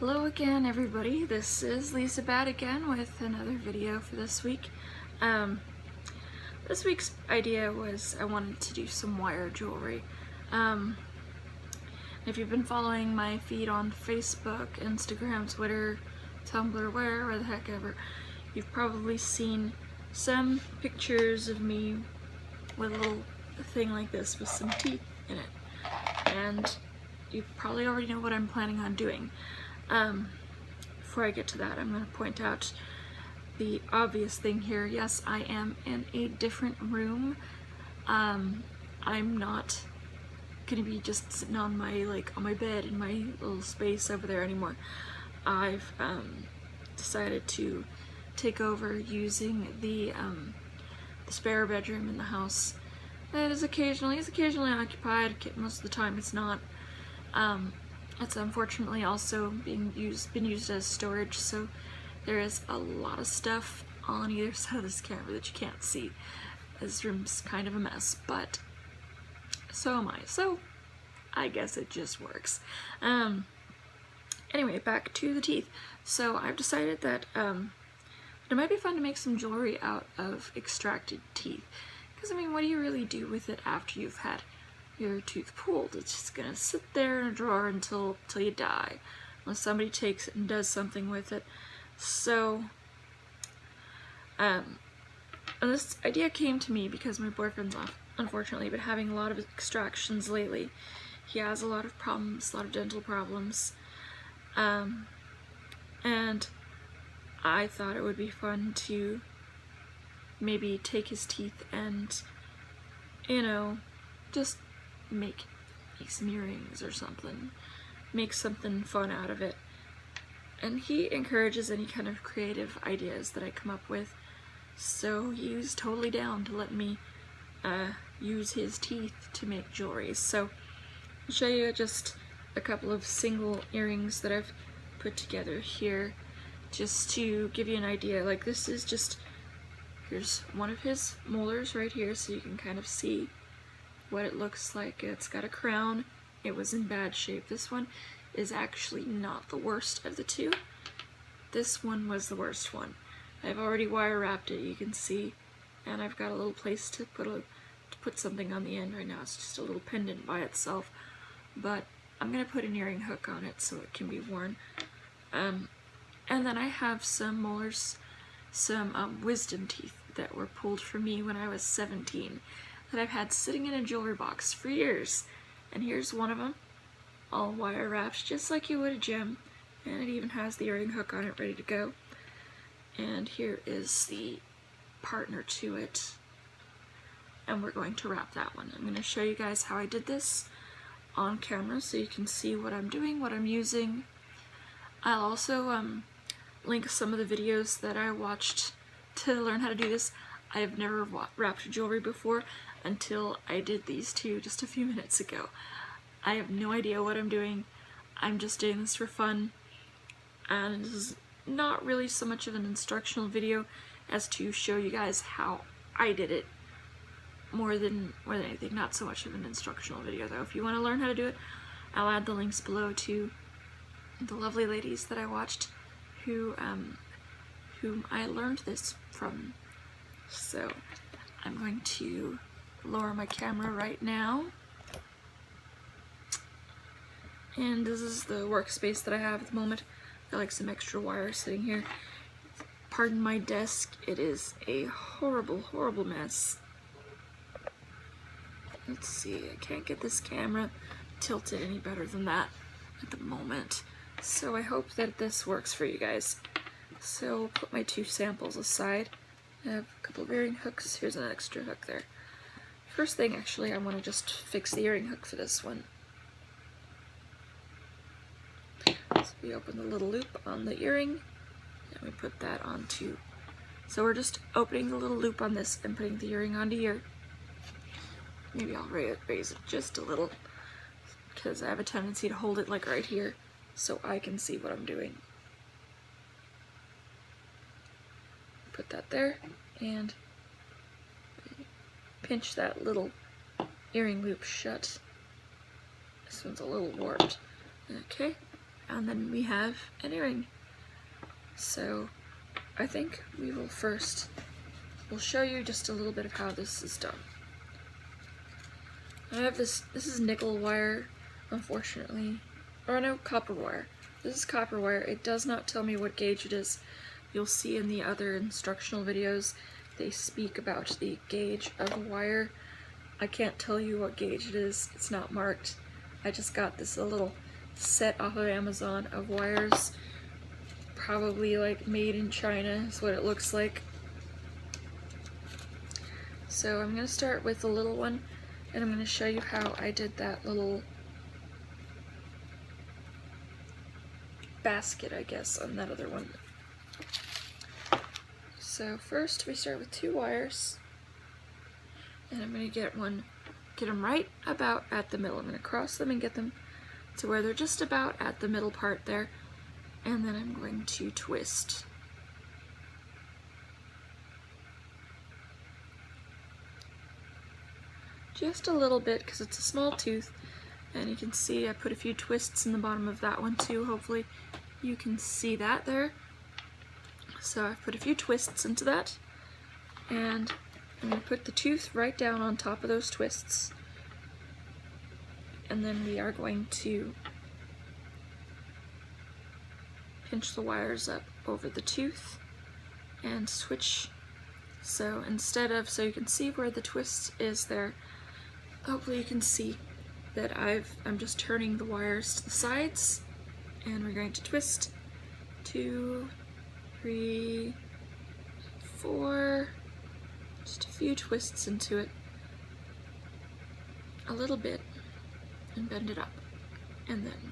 Hello again, everybody. This is Lisa Bad again with another video for this week. This week's idea was I wanted to do some wire jewelry. If you've been following my feed on Facebook, Instagram, Twitter, Tumblr, wherever the heck ever, you've probably seen some pictures of me with a little thing like this with some teeth in it. And you probably already know what I'm planning on doing. Before I get to that, I'm going to point out the obvious thing here. Yes, I am in a different room. I'm not going to be just sitting on my bed in my little space over there anymore. I've decided to take over using the spare bedroom in the house. It is occasionally occupied. Most of the time it's not. It's unfortunately also been used as storage, so there is a lot of stuff on either side of this camera that you can't see. This room's kind of a mess, but so am I, so I guess it just works. Anyway, back to the teeth. So I've decided that it might be fun to make some jewelry out of extracted teeth, because I mean, what do you really do with it after you've had your tooth pulled? It's just gonna sit there in a drawer until you die, unless somebody takes it and does something with it. So and this idea came to me because my boyfriend's unfortunately been having a lot of extractions lately. He has a lot of problems, a lot of dental problems, and I thought it would be fun to maybe take his teeth and, you know, just make some earrings or something, make something fun out of it. And he encourages any kind of creative ideas that I come up with, so he was totally down to let me use his teeth to make jewelry. So I'll show you just a couple of single earrings that I've put together here, just to give you an idea. Like, this is just, here's one of his molars right here, so you can kind of see what it looks like. It's got a crown. It was in bad shape. This one is actually not the worst of the two. This one was the worst one. I've already wire wrapped it, you can see, and I've got a little place to put something on the end right now. It's just a little pendant by itself, but I'm gonna put an earring hook on it so it can be worn. And then I have some molars, some wisdom teeth that were pulled for me when I was 17. That I've had sitting in a jewelry box for years. And here's one of them, all wire wrapped just like you would a gem, and it even has the earring hook on it ready to go. And here is the partner to it, and we're going to wrap that one. I'm going to show you guys how I did this on camera so you can see what I'm doing, what I'm using. I'll also link some of the videos that I watched to learn how to do this. I have never wrapped jewelry before until I did these two just a few minutes ago. I have no idea what I'm doing. I'm just doing this for fun, and this is not really so much of an instructional video as to show you guys how I did it. More than anything, not so much of an instructional video though. If you want to learn how to do it, I'll add the links below to the lovely ladies that I watched whom I learned this from. So I'm going to lower my camera right now, and this is the workspace that I have at the moment. I like some extra wire sitting here. Pardon my desk, it is a horrible mess. Let's see, I can't get this camera tilted any better than that at the moment, so I hope that this works for you guys. So I'll put my two samples aside. I have a couple of earring hooks. Here's an extra hook there. First thing, actually, I want to just fix the earring hook for this one. So we open the little loop on the earring, and we put that onto. So we're just opening the little loop on this and putting the earring onto here. Maybe I'll raise it just a little, because I have a tendency to hold it like right here so I can see what I'm doing. Put that there, and pinch that little earring loop shut. This one's a little warped. Okay, and then we have an earring. So I think we'll show you just a little bit of how this is done. I have this is nickel wire, unfortunately, or no, copper wire. This is copper wire. It does not tell me what gauge it is. You'll see in the other instructional videos, they speak about the gauge of the wire. I can't tell you what gauge it is. It's not marked. I just got this little set off of Amazon of wires. Probably like made in China is what it looks like. So I'm going to start with the little one, and I'm going to show you how I did that little basket, I guess, on that other one. So first we start with 2 wires, and I'm going to get them right about at the middle. I'm going to cross them and get them to where they're just about at the middle part there, and then I'm going to twist. Just a little bit because it's a small tooth, and you can see I put a few twists in the bottom of that one too. Hopefully you can see that there. So I've put a few twists into that, and I'm going to put the tooth right down on top of those twists, and then we are going to pinch the wires up over the tooth and switch. So so you can see where the twist is there. Hopefully you can see that I'm just turning the wires to the sides, and we're going to twist 2, 3, 4, just a few twists into it, a little bit, and bend it up, and then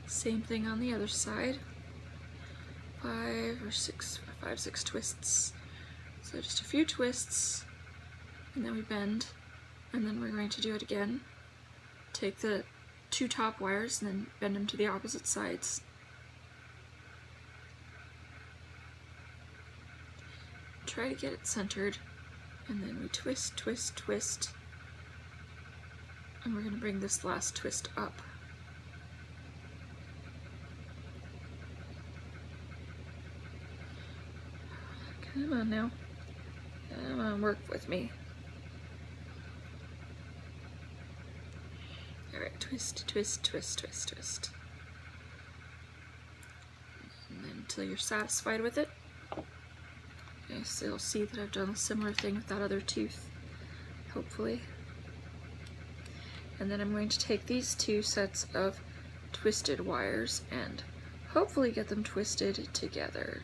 same thing on the other side, 5 or 6 twists. So just a few twists, and then we bend, and then we're going to do it again. Take the 2 top wires and then bend them to the opposite sides. Try to get it centered, and then we twist, twist, twist, and we're going to bring this last twist up. Come on now. Come on, work with me. Alright, twist, twist, twist, twist, twist. And then until you're satisfied with it. Okay, so you'll see that I've done a similar thing with that other tooth, hopefully. And then I'm going to take these 2 sets of twisted wires and hopefully get them twisted together.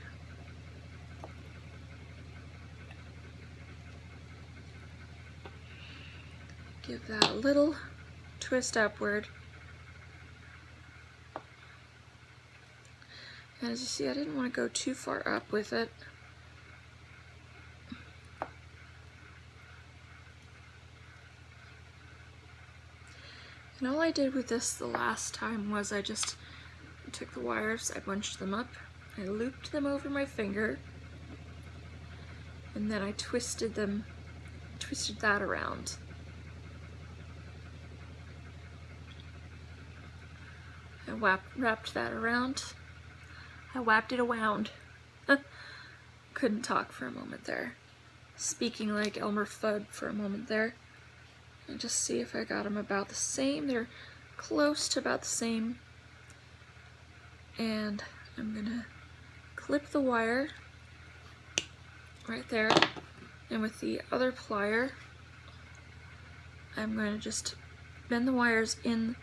Give that a little twist upward. And as you see, I didn't want to go too far up with it. And all I did with this the last time was I just took the wires, I bunched them up, I looped them over my finger, and then I twisted that around. I wrapped that around. I wrapped it around. Couldn't talk for a moment there. Speaking like Elmer Fudd for a moment there. And just see if I got them about the same. They're close to about the same. And I'm gonna clip the wire right there. And with the other plier, I'm gonna just bend the wires in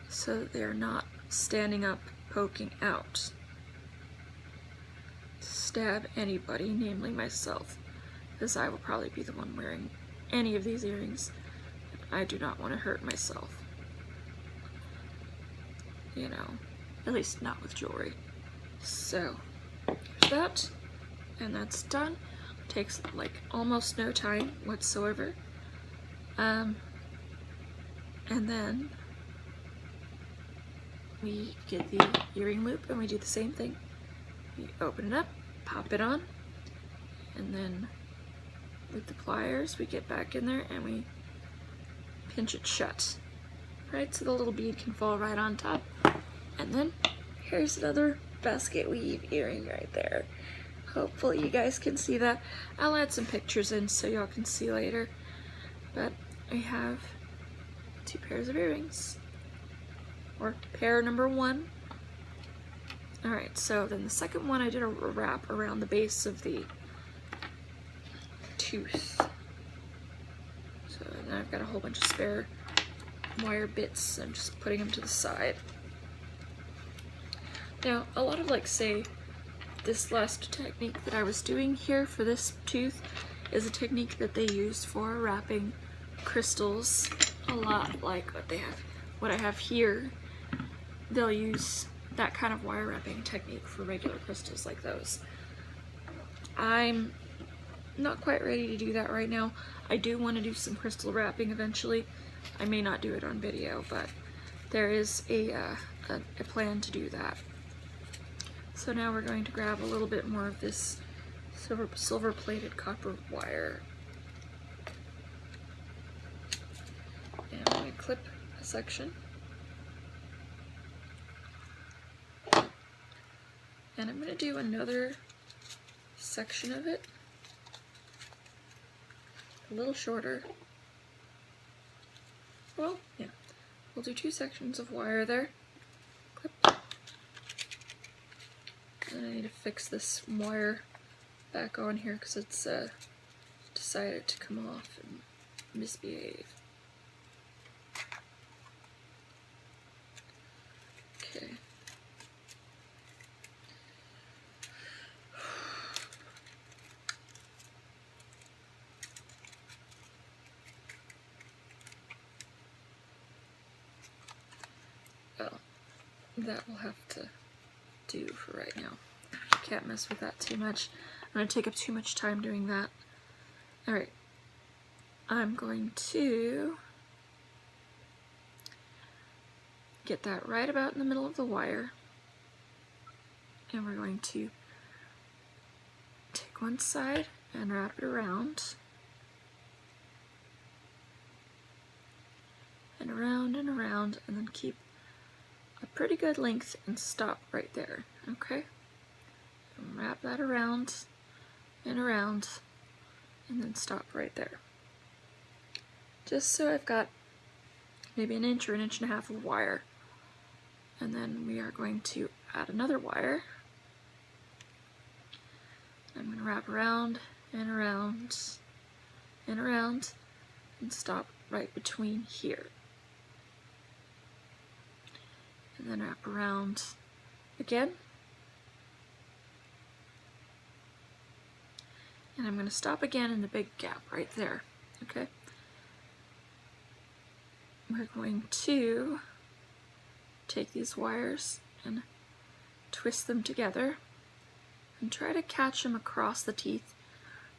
so that they're not standing up, poking out. Stab anybody, namely myself, because I will probably be the one wearing any of these earrings. I do not want to hurt myself. You know, at least not with jewelry. So, here's that, and that's done. Takes like almost no time whatsoever. And then we get the earring loop and we do the same thing. We open it up, pop it on, and then with the pliers we get back in there and we pinch it shut, right, so the little bead can fall right on top. And then here's another basket weave earring right there. Hopefully you guys can see that. I'll add some pictures in so y'all can see later. But I have 2 pairs of earrings, or pair number 1. Alright, so then the second one I did a wrap around the base of the tooth. So now I've got a whole bunch of spare wire bits. I'm just putting them to the side. Now, a lot of, like, say, this last technique that I was doing here for this tooth is a technique that they use for wrapping crystals, a lot like what I have here. They'll use that kind of wire wrapping technique for regular crystals like those. I'm not quite ready to do that right now. I do want to do some crystal wrapping eventually. I may not do it on video, but there is a plan to do that. So now we're going to grab a little bit more of this silver-plated copper wire. And I'm going to clip a section. And I'm going to do another section of it, a little shorter. Well, yeah, we'll do 2 sections of wire there. Clip. And I need to fix this wire back on here because it's decided to come off and misbehave. Okay. Well, that will have to do for right now. Can't mess with that too much. I'm going to take up too much time doing that. Alright. I'm going to get that right about in the middle of the wire. And we're going to take one side and wrap it around. And around and around, and then keep a pretty good length and stop right there, okay? And wrap that around, and then stop right there. Just so I've got maybe an inch or an inch and a half of wire. And then we are going to add another wire. I'm going to wrap around, and around, and around, and stop right between here. And then wrap around again. And I'm going to stop again in the big gap right there, okay? We're going to take these wires and twist them together and try to catch them across the teeth,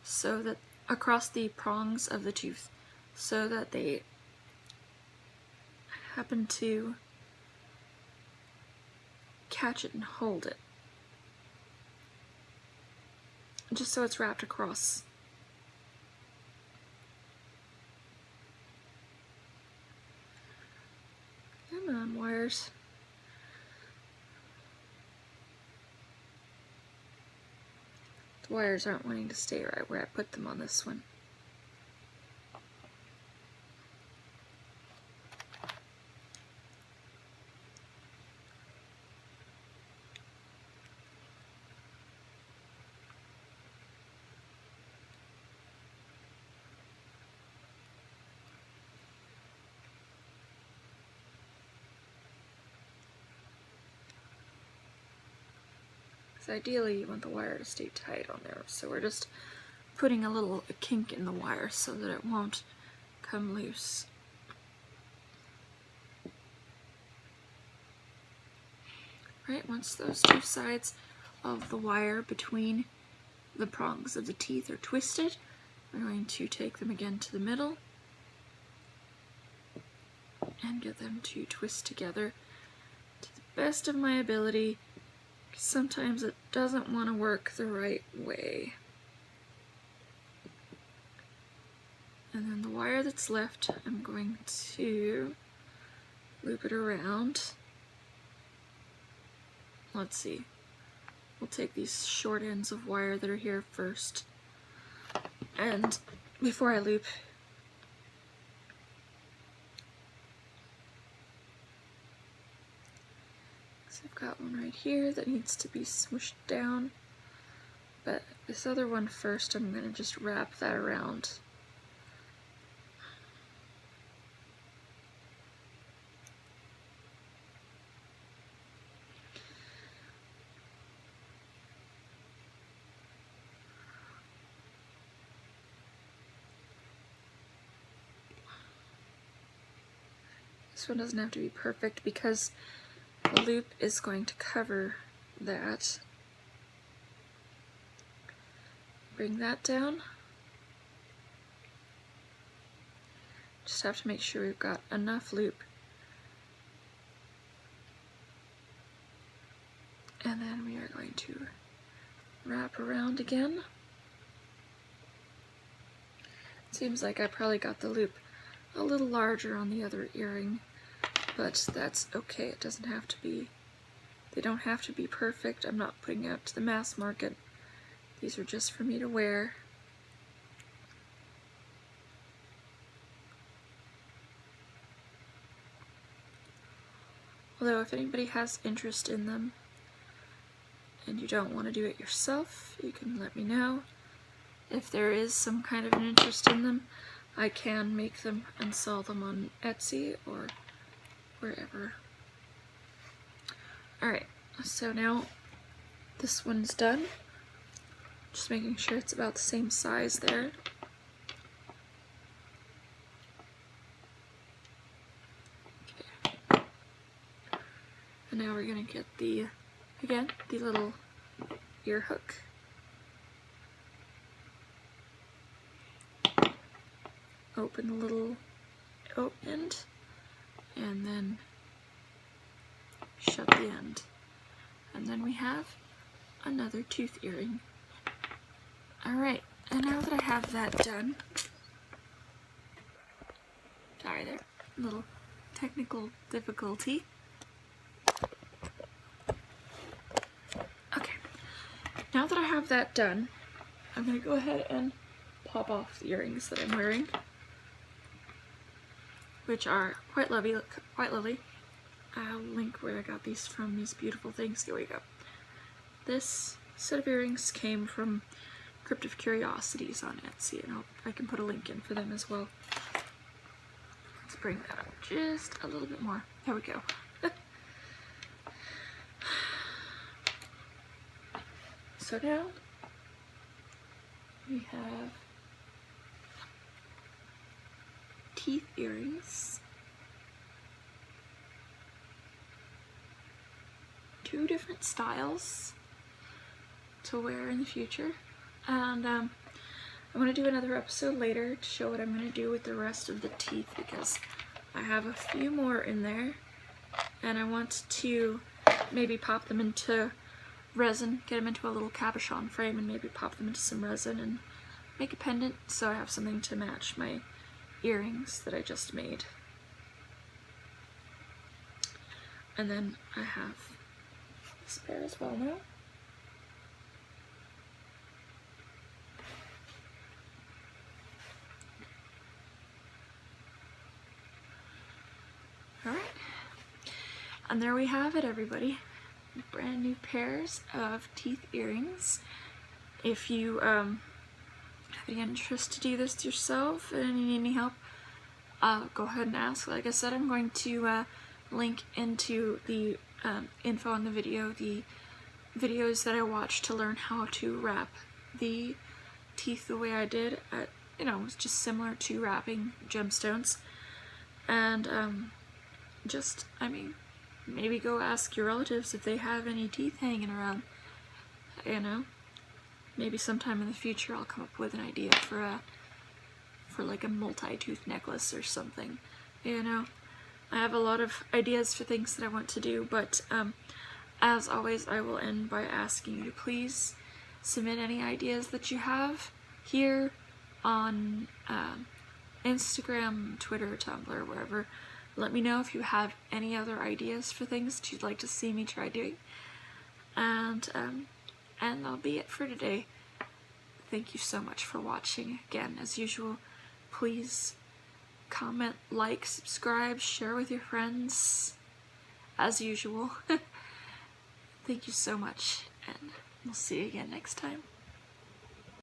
so that across the prongs of the tooth, so that they happen to catch it and hold it. Just so it's wrapped across. Come on, wires. The wires aren't wanting to stay right where I put them on this one. Ideally you want the wire to stay tight on there, so we're just putting a kink in the wire so that it won't come loose. Right, once those 2 sides of the wire between the prongs of the teeth are twisted, we're going to take them again to the middle and get them to twist together to the best of my ability. Sometimes it doesn't want to work the right way. And then the wire that's left, I'm going to loop it around let's see. We'll take these short ends of wire that are here first. And before I loop, so I've got one right here that needs to be smooshed down. But this other one first, I'm going to just wrap that around. This one doesn't have to be perfect because the loop is going to cover that. Bring that down. Just have to make sure we've got enough loop. And then we are going to wrap around again. Seems like I probably got the loop a little larger on the other earring, but that's okay. It doesn't have to be, they don't have to be perfect. I'm not putting it out to the mass market. These are just for me to wear. Although if anybody has interest in them and you don't want to do it yourself, you can let me know. If there is some kind of an interest in them, I can make them and sell them on Etsy or wherever. Alright, so now this one's done. Just making sure it's about the same size there. Okay. And now we're going to get the, again, the little ear hook. Open the little end, and then shut the end. And then we have another tooth earring. Alright, and now that I have that done, sorry there, a little technical difficulty. Okay, now that I have that done, I'm going to go ahead and pop off the earrings that I'm wearing, which are quite lovely. I'll link where I got these from, these beautiful things. Here we go. This set of earrings came from Crypt of Curiosities on Etsy, and I can put a link in for them as well. Let's bring that up just a little bit more. There we go. So now we have teeth earrings, 2 different styles to wear in the future, and I'm going to do another episode later to show what I'm going to do with the rest of the teeth, because I have a few more in there and I want to maybe pop them into resin, get them into a little cabochon frame and maybe pop them into some resin and make a pendant so I have something to match my earrings that I just made. And then I have this pair as well now. Alright, and there we have it, everybody. Brand new pairs of teeth earrings. If you have any interest to do this yourself and you need any help, go ahead and ask. Like I said, I'm going to link into the info on the video, the videos that I watched to learn how to wrap the teeth the way I did. You know, it's just similar to wrapping gemstones. And just, I mean, maybe go ask your relatives if they have any teeth hanging around. You know, maybe sometime in the future I'll come up with an idea for like a multi-tooth necklace or something. You know, I have a lot of ideas for things that I want to do, but as always, I will end by asking you to please submit any ideas that you have here on Instagram, Twitter, Tumblr, wherever. Let me know if you have any other ideas for things that you'd like to see me try doing. And that'll be it for today. Thank you so much for watching. Again, as usual, please comment, like, subscribe, share with your friends, as usual. Thank you so much, and we'll see you again next time.